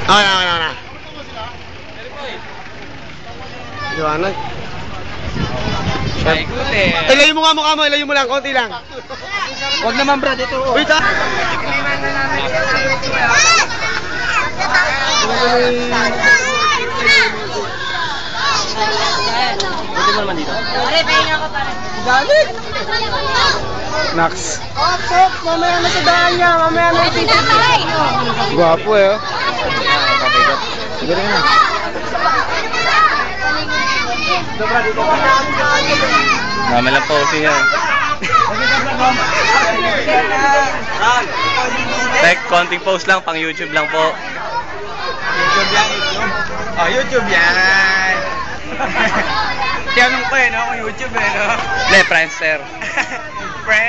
na. Liwanag. Ilayo mo nga mukha mo, ilayo mo lang, konti lang. Huwag naman brad, ito. Wait ah! Buti mo naman dito. Galit! Nax. Sok, mamaya na sa daan niya, mamaya na ipipigil. Gwapo eh. Siguro na. Mama lang po siya. Tek, konting post lang, pang YouTube lang po. YouTube yan, YouTube. Oh, YouTube yan. Tinanong ko eh, no? Kung YouTube eh, no? Hindi, Friendster.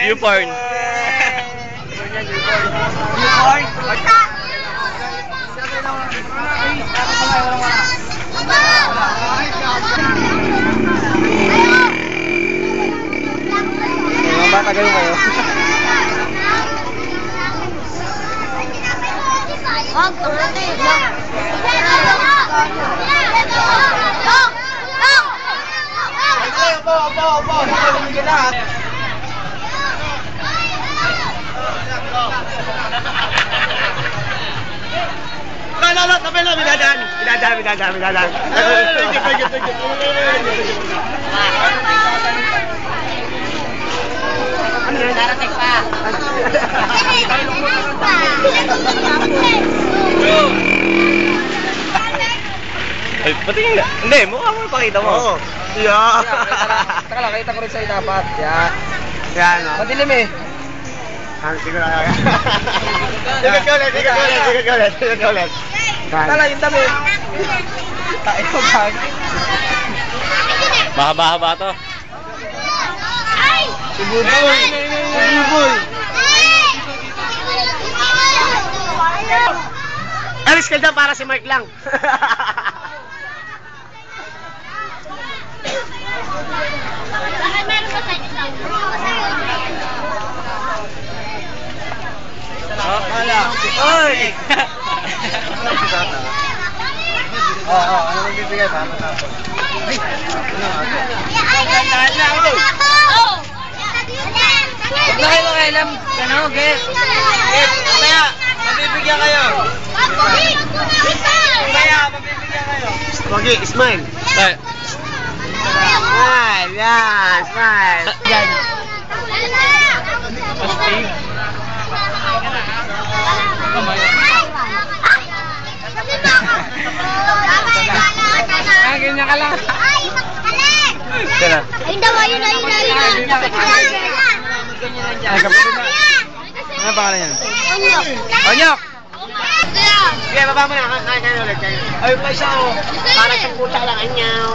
YouPorn. YouPorn? Mga bata kayo kayo. No, tabi na, bidadaan. Ano yun? Darating pa. Ay, pati hindi. Hindi, mukha mo ipakita mo. Oo. Yeah. Taka lang, kita ko rin sa'yo dapat. Yan. Yan o. Madilim eh. Siguro na kaya. Sigat ka ulit. Tala, yung dami. Tayo bag. Mahaba-haba to. Si Buboy. Alis ka dyan para si Mark lang. Oy! Ano magbibigay? Tama. Huwag na kayo makailam. Ano, get? Mamaya, mabibigyan kayo. Mamaya, mabibigyan kayo. Wagi, smile. Ay, Smile, yan, smile. Yan. Ganyan ka lang. kaya na. Ayun daw, ayun. Ano pangalan yan? Onyok! Sige, baba mo na. Kain ulit. Ay, pa siya o. Para sa puta lang, anyaw.